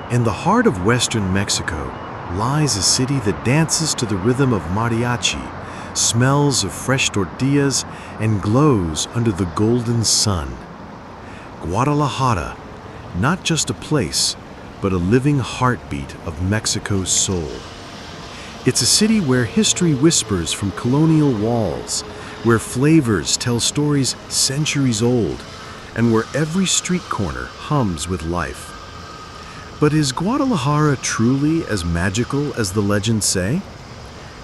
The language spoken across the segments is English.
In the heart of western Mexico lies a city that dances to the rhythm of mariachi, smells of fresh tortillas, and glows under the golden sun. Guadalajara, not just a place, but a living heartbeat of Mexico's soul. It's a city where history whispers from colonial walls, where flavors tell stories centuries old, and where every street corner hums with life. But is Guadalajara truly as magical as the legends say?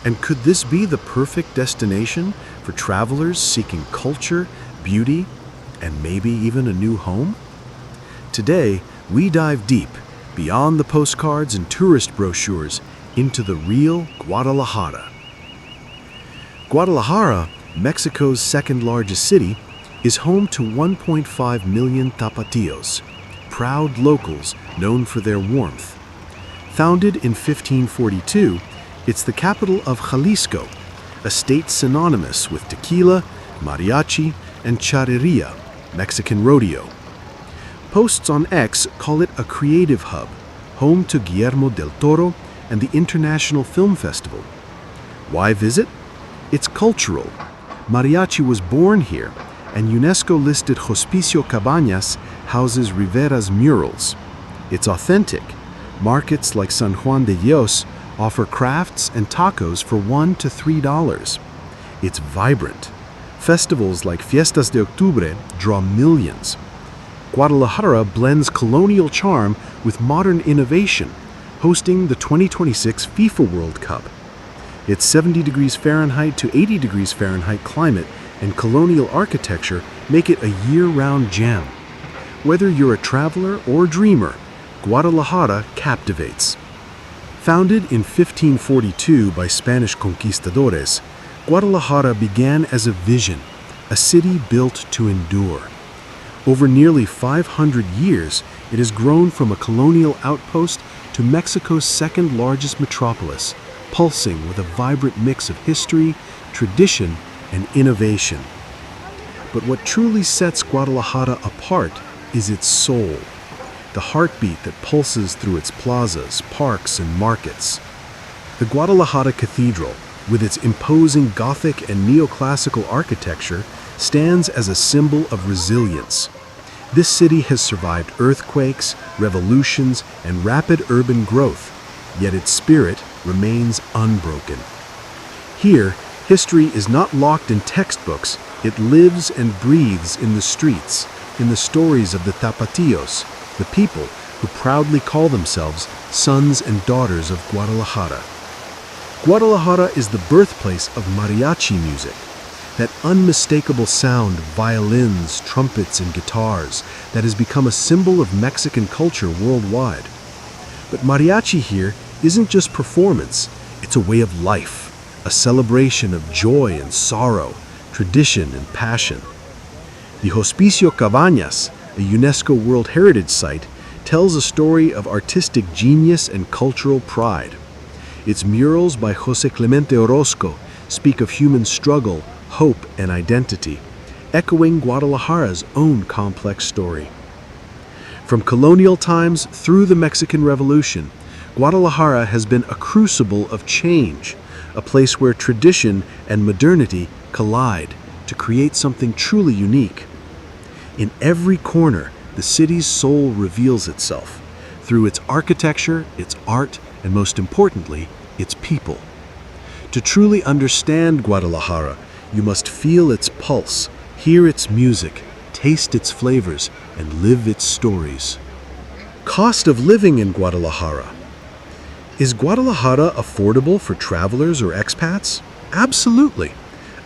And could this be the perfect destination for travelers seeking culture, beauty, and maybe even a new home? Today, we dive deep, beyond the postcards and tourist brochures, into the real Guadalajara. Guadalajara, Mexico's second largest city, is home to 1.5 million Tapatíos, proud locals known for their warmth. Founded in 1542, it's the capital of Jalisco, a state synonymous with tequila, mariachi, and charreria, Mexican rodeo. Posts on X call it a creative hub, home to Guillermo del Toro and the International Film Festival. Why visit? It's cultural. Mariachi was born here, and UNESCO-listed Hospicio Cabañas houses Rivera's murals. It's authentic. Markets like San Juan de Dios offer crafts and tacos for $1 to $3. It's vibrant. Festivals like Fiestas de Octubre draw millions. Guadalajara blends colonial charm with modern innovation, hosting the 2026 FIFA World Cup. Its 70 degrees Fahrenheit to 80 degrees Fahrenheit climate and colonial architecture make it a year-round gem. Whether you're a traveler or dreamer, Guadalajara captivates. Founded in 1542 by Spanish conquistadores, Guadalajara began as a vision, a city built to endure. Over nearly 500 years, it has grown from a colonial outpost to Mexico's second-largest metropolis, pulsing with a vibrant mix of history, tradition, and innovation. But what truly sets Guadalajara apart is its soul, the heartbeat that pulses through its plazas, parks, and markets. The Guadalajara Cathedral, with its imposing Gothic and neoclassical architecture, stands as a symbol of resilience. This city has survived earthquakes, revolutions, and rapid urban growth, yet its spirit remains unbroken. Here, history is not locked in textbooks, it lives and breathes in the streets, in the stories of the Tapatíos, the people who proudly call themselves sons and daughters of Guadalajara. Guadalajara is the birthplace of mariachi music, that unmistakable sound of violins, trumpets, and guitars that has become a symbol of Mexican culture worldwide. But mariachi here isn't just performance, it's a way of life, a celebration of joy and sorrow, tradition and passion. The Hospicio Cabañas, a UNESCO World Heritage Site, tells a story of artistic genius and cultural pride. Its murals by José Clemente Orozco speak of human struggle, hope, and identity, echoing Guadalajara's own complex story. From colonial times through the Mexican Revolution, Guadalajara has been a crucible of change, a place where tradition and modernity collide to create something truly unique. In every corner, the city's soul reveals itself through its architecture, its art, and most importantly, its people. To truly understand Guadalajara, you must feel its pulse, hear its music, taste its flavors, and live its stories. Cost of living in Guadalajara. Is Guadalajara affordable for travelers or expats? Absolutely.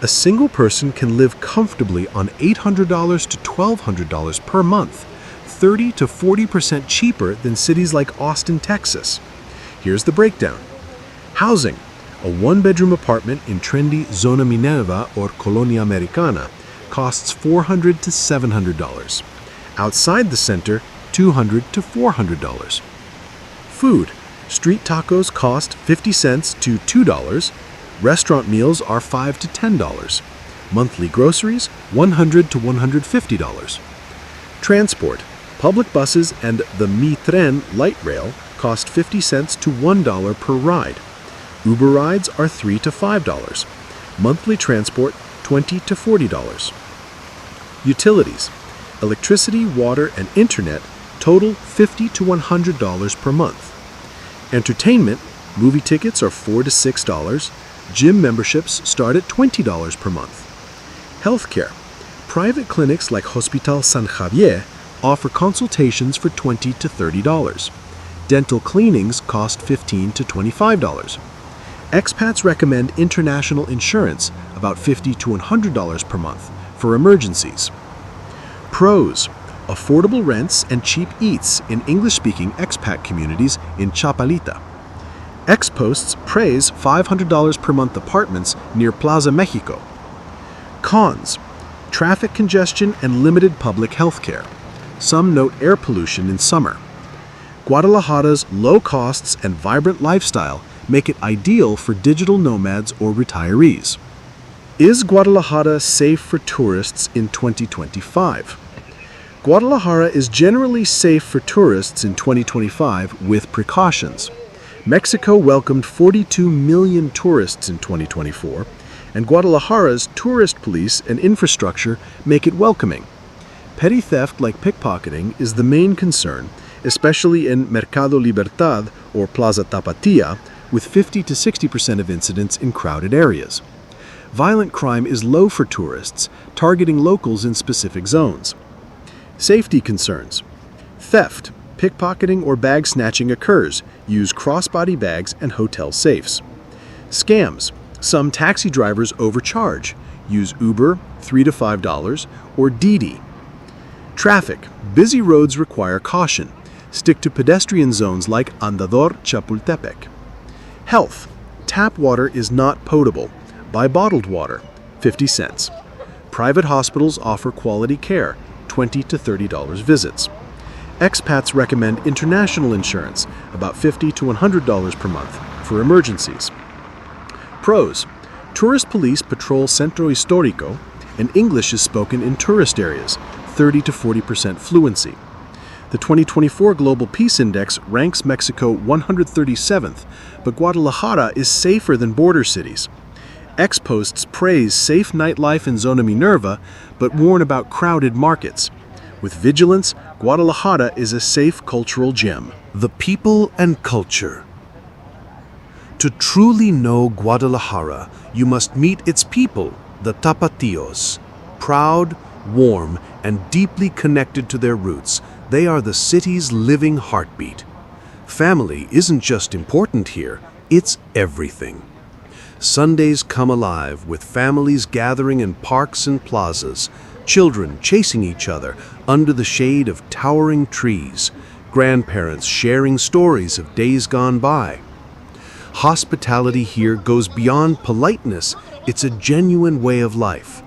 A single person can live comfortably on $800 to $1,200 per month, 30 to 40% cheaper than cities like Austin, Texas. Here's the breakdown. Housing. A one-bedroom apartment in trendy Zona Minerva or Colonia Americana costs $400 to $700. Outside the center, $200 to $400. Food. Street tacos cost 50 cents to $2. Restaurant meals are $5 to $10. Monthly groceries, $100 to $150. Transport. Public buses and the Mi Tren light rail cost 50 cents to $1 per ride. Uber rides are $3 to $5. Monthly transport, $20 to $40. Utilities: electricity, water, and internet total $50 to $100 per month. Entertainment: movie tickets are $4 to $6. Gym memberships start at $20 per month. Healthcare: private clinics like Hospital San Javier offer consultations for $20 to $30. Dental cleanings cost $15 to $25. Expats recommend international insurance, about $50 to $100 per month, for emergencies. Pros: affordable rents and cheap eats in English-speaking expat communities in Chapalita. Exposts praise $500 per month apartments near Plaza Mexico. Cons: traffic congestion and limited public health care. Some note air pollution in summer. Guadalajara's low costs and vibrant lifestyle make it ideal for digital nomads or retirees. Is Guadalajara safe for tourists in 2025? Guadalajara is generally safe for tourists in 2025 with precautions. Mexico welcomed 42 million tourists in 2024, and Guadalajara's tourist police and infrastructure make it welcoming. Petty theft like pickpocketing is the main concern, especially in Mercado Libertad or Plaza Tapatia, with 50 to 60% of incidents in crowded areas. Violent crime is low for tourists, targeting locals in specific zones. Safety concerns: theft, pickpocketing, or bag snatching occurs. Use crossbody bags and hotel safes. Scams: some taxi drivers overcharge. Use Uber, $3 to $5, or Didi. Traffic: busy roads require caution. Stick to pedestrian zones like Andador Chapultepec. Health: tap water is not potable. Buy bottled water, 50 cents. Private hospitals offer quality care, $20 to $30 visits. Expats recommend international insurance, about $50 to $100 per month, for emergencies. Pros: tourist police patrol Centro Histórico, and English is spoken in tourist areas, 30 to 40% fluency. The 2024 Global Peace Index ranks Mexico 137th, but Guadalajara is safer than border cities. Exposts praise safe nightlife in Zona Minerva, but warn about crowded markets. With vigilance, Guadalajara is a safe cultural gem. The people and culture. To truly know Guadalajara, you must meet its people, the Tapatíos. Proud, warm, and deeply connected to their roots, they are the city's living heartbeat. Family isn't just important here, it's everything. Sundays come alive with families gathering in parks and plazas, children chasing each other under the shade of towering trees, grandparents sharing stories of days gone by. Hospitality here goes beyond politeness, it's a genuine way of life.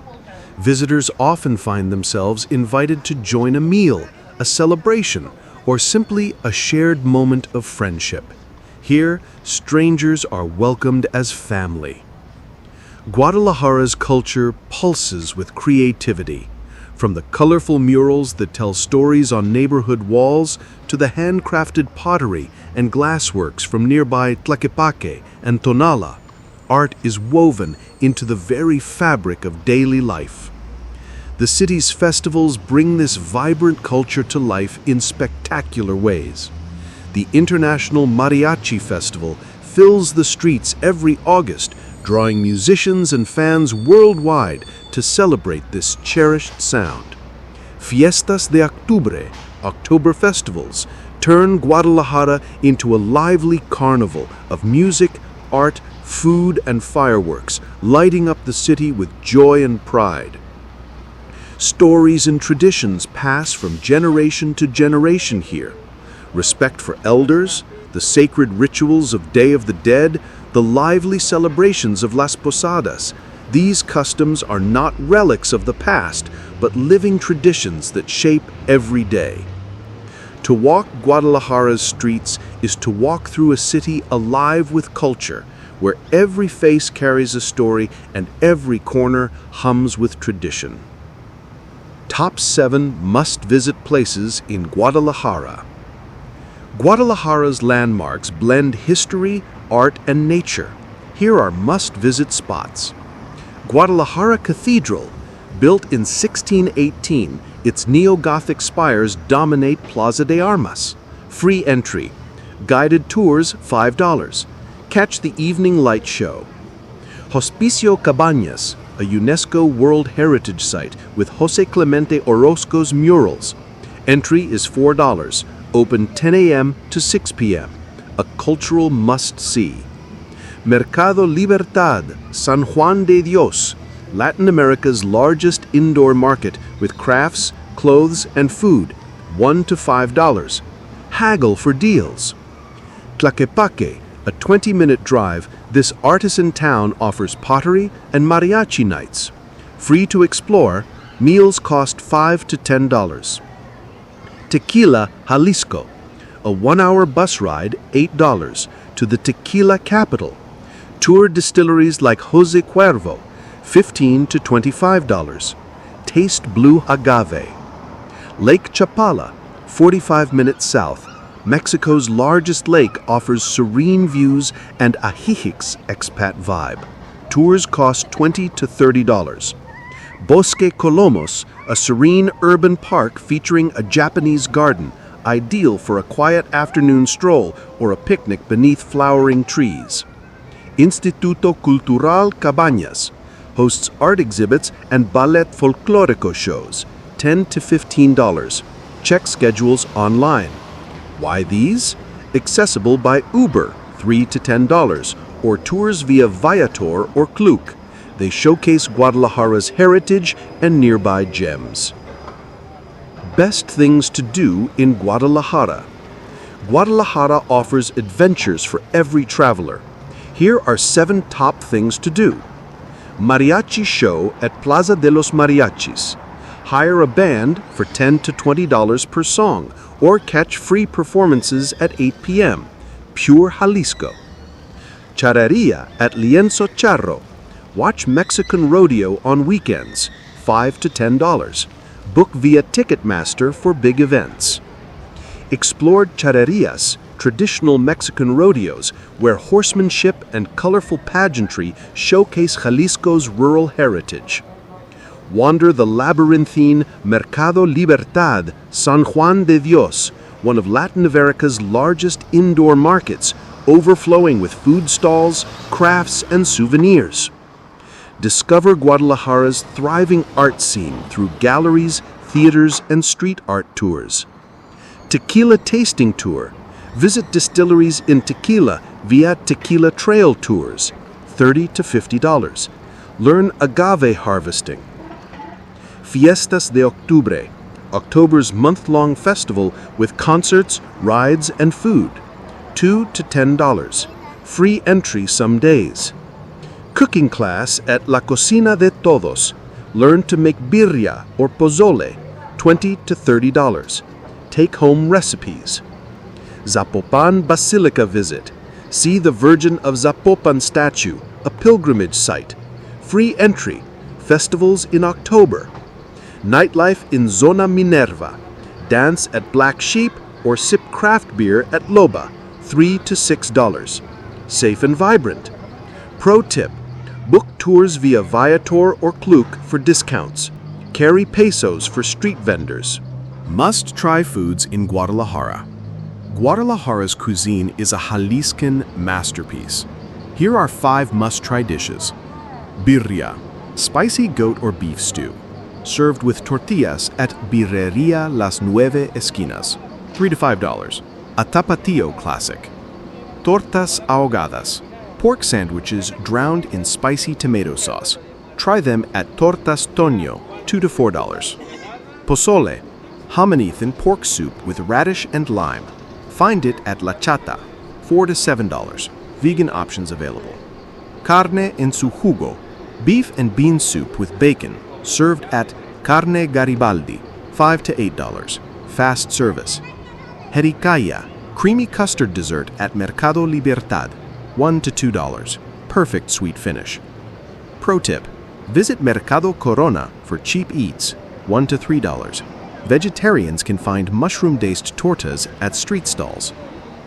Visitors often find themselves invited to join a meal, a celebration, or simply a shared moment of friendship. Here, strangers are welcomed as family. Guadalajara's culture pulses with creativity, from the colorful murals that tell stories on neighborhood walls to the handcrafted pottery and glassworks from nearby Tlaquepaque and Tonala. Art is woven into the very fabric of daily life. The city's festivals bring this vibrant culture to life in spectacular ways. The International Mariachi Festival fills the streets every August, drawing musicians and fans worldwide to celebrate this cherished sound. Fiestas de Octubre, October festivals, turn Guadalajara into a lively carnival of music, art, food, and fireworks, lighting up the city with joy and pride. Stories and traditions pass from generation to generation here. Respect for elders, the sacred rituals of Day of the Dead, the lively celebrations of Las Posadas. These customs are not relics of the past, but living traditions that shape every day. To walk Guadalajara's streets is to walk through a city alive with culture, where every face carries a story and every corner hums with tradition. Top 7 must-visit places in Guadalajara. Guadalajara's landmarks blend history, art, and nature. Here are must-visit spots. Guadalajara Cathedral. Built in 1618, its neo-Gothic spires dominate Plaza de Armas. Free entry. Guided tours $5. Catch the evening light show. Hospicio Cabañas, a UNESCO World Heritage Site with Jose Clemente Orozco's murals. Entry is $4, open 10 a.m. to 6 p.m. A cultural must-see. Mercado Libertad, San Juan de Dios, Latin America's largest indoor market with crafts, clothes, and food, $1 to $5. Haggle for deals. Tlaquepaque, a 20-minute drive, this artisan town offers pottery and mariachi nights. Free to explore, meals cost $5 to $10. Tequila, Jalisco, a 1-hour bus ride, $8, to the Tequila capital. Tour distilleries like Jose Cuervo, $15 to $25. Taste blue agave. Lake Chapala, 45 minutes south. Mexico's largest lake offers serene views and a Hijiks expat vibe. Tours cost $20 to $30. Bosque Colomos, a serene urban park featuring a Japanese garden, ideal for a quiet afternoon stroll or a picnic beneath flowering trees. Instituto Cultural Cabañas hosts art exhibits and ballet folclórico shows, $10 to $15. Check schedules online. Why these? Accessible by Uber, $3 to $10, or tours via Viator or Klook. They showcase Guadalajara's heritage and nearby gems. Best things to do in Guadalajara. Guadalajara offers adventures for every traveler. Here are 7 top things to do. Mariachi show at Plaza de los Mariachis. Hire a band for $10 to $20 per song, or catch free performances at 8 p.m. Pure Jalisco. Charreria at Lienzo Charro. Watch Mexican rodeo on weekends, $5 to $10. Book via Ticketmaster for big events. Explored charrerias, traditional Mexican rodeos, where horsemanship and colorful pageantry showcase Jalisco's rural heritage. Wander the labyrinthine Mercado Libertad, San Juan de Dios, one of Latin America's largest indoor markets, overflowing with food stalls, crafts, and souvenirs. Discover Guadalajara's thriving art scene through galleries, theaters, and street art tours. Tequila tasting tour. Visit distilleries in Tequila via Tequila Trail tours, $30 to $50. Learn agave harvesting. Fiestas de Octubre, October's month-long festival with concerts, rides, and food, $2 to $10. Free entry some days. Cooking class at La Cocina de Todos. Learn to make birria or pozole, $20 to $30. Take-home recipes. Zapopan Basilica visit. See the Virgin of Zapopan statue, a pilgrimage site. Free entry. Festivals in October. Nightlife in Zona Minerva. Dance at Black Sheep or sip craft beer at Loba, $3 to $6. Safe and vibrant. Pro tip: book tours via Viator or Klook for discounts. Carry pesos for street vendors. Must-try foods in Guadalajara. Guadalajara's cuisine is a Jaliscan masterpiece. Here are 5 must-try dishes. Birria, spicy goat or beef stew, served with tortillas at Birreria Las Nueve Esquinas, $3 to $5. A Tapatío classic. Tortas ahogadas, pork sandwiches drowned in spicy tomato sauce. Try them at Tortas Toño, $2 to $4. Pozole, Hominethan pork soup with radish and lime. Find it at La Chata, $4 to $7. Vegan options available. Carne en su jugo, beef and bean soup with bacon, served at Carne Garibaldi, $5 to $8. Fast service. Jericaya, creamy custard dessert at Mercado Libertad, $1 to $2. Perfect sweet finish. Pro tip: visit Mercado Corona for cheap eats, $1 to $3. Vegetarians can find mushroom-based tortas at street stalls.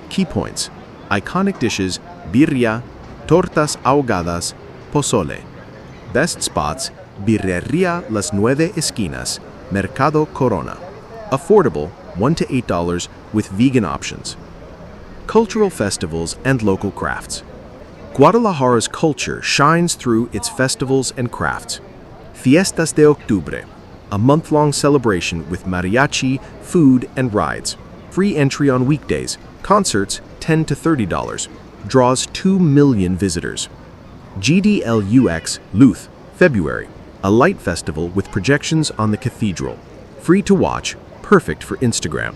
Key points: iconic dishes, birria, tortas ahogadas, pozole. Best spots, Birreria Las Nueve Esquinas, Mercado Corona. Affordable, $1 to $8 with vegan options. Cultural festivals and local crafts. Guadalajara's culture shines through its festivals and crafts. Fiestas de Octubre, a month-long celebration with mariachi, food, and rides. Free entry on weekdays. Concerts, $10 to $30. Draws 2 million visitors. GDLUX Luth, February, a light festival with projections on the Cathedral. Free to watch, perfect for Instagram.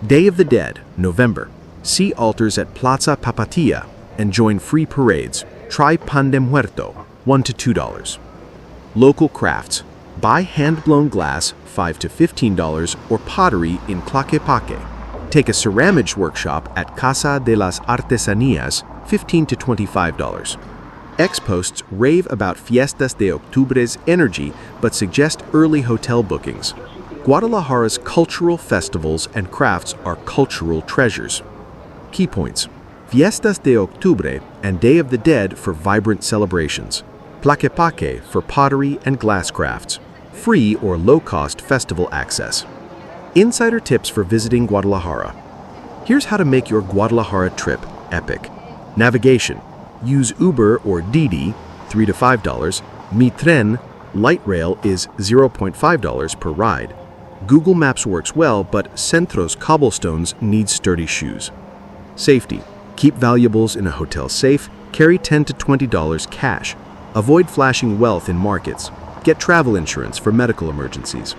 Day of the Dead, November. See altars at Plaza Tapatíos and join free parades. Try pan de muerto, $1 to $2. Local crafts. Buy hand-blown glass, $5 to $15, or pottery in Tlaquepaque. Take a ceramics workshop at Casa de las Artesanías, $15 to $25. Ex-posts rave about Fiestas de Octubre's energy but suggest early hotel bookings. Guadalajara's cultural festivals and crafts are cultural treasures. Key points: Fiestas de Octubre and Day of the Dead for vibrant celebrations. Tlaquepaque for pottery and glass crafts. Free or low-cost festival access. Insider tips for visiting Guadalajara. Here's how to make your Guadalajara trip epic. Navigation. Use Uber or Didi, $3 to $5. Mi Tren, light rail, is $0.5 per ride. Google Maps works well, but Centro's cobblestones need sturdy shoes. Safety. Keep valuables in a hotel safe. Carry $10 to $20 cash. Avoid flashing wealth in markets. Get travel insurance for medical emergencies.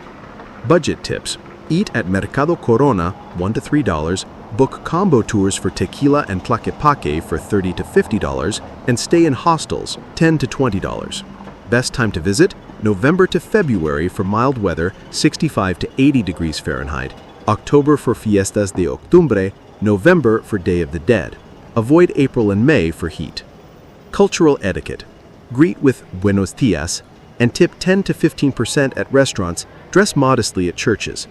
Budget tips. Eat at Mercado Corona, $1 to $3. Book combo tours for Tequila and Tlaquepaque for $30 to $50, and stay in hostels, $10 to $20. Best time to visit? November to February for mild weather, 65 to 80 degrees Fahrenheit. October for Fiestas de Octubre. November for Day of the Dead. Avoid April and May for heat. Cultural etiquette. Greet with buenos dias and tip 10 to 15% at restaurants. Dress modestly at churches.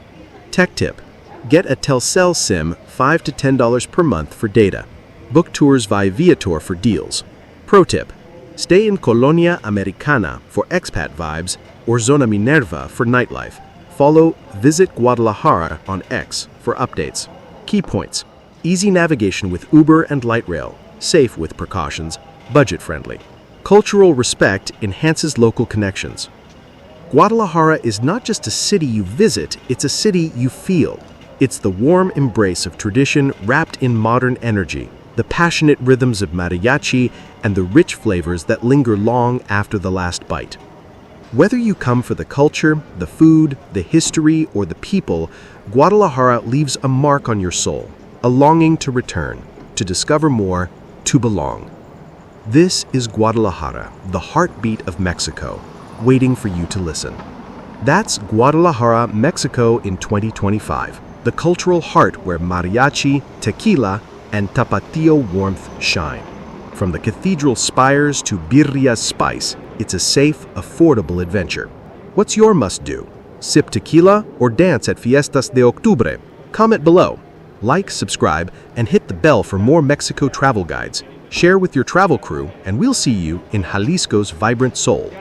Tech tip. Get a Telcel SIM, $5 to $10 per month for data. Book tours via Viator for deals. Pro tip. Stay in Colonia Americana for expat vibes or Zona Minerva for nightlife. Follow Visit Guadalajara on X for updates. Key points. Easy navigation with Uber and light rail. Safe with precautions. Budget-friendly. Cultural respect enhances local connections. Guadalajara is not just a city you visit, it's a city you feel. It's the warm embrace of tradition wrapped in modern energy, the passionate rhythms of mariachi, and the rich flavors that linger long after the last bite. Whether you come for the culture, the food, the history, or the people, Guadalajara leaves a mark on your soul, a longing to return, to discover more, to belong. This is Guadalajara, the heartbeat of Mexico, waiting for you to listen. That's Guadalajara, Mexico in 2025, the cultural heart where mariachi, tequila, and Tapatio warmth shine. From the cathedral spires to birria's spice, it's a safe, affordable adventure. What's your must-do? Sip tequila or dance at Fiestas de Octubre? Comment below. Like, subscribe, and hit the bell for more Mexico travel guides. Share with your travel crew, and we'll see you in Jalisco's vibrant soul.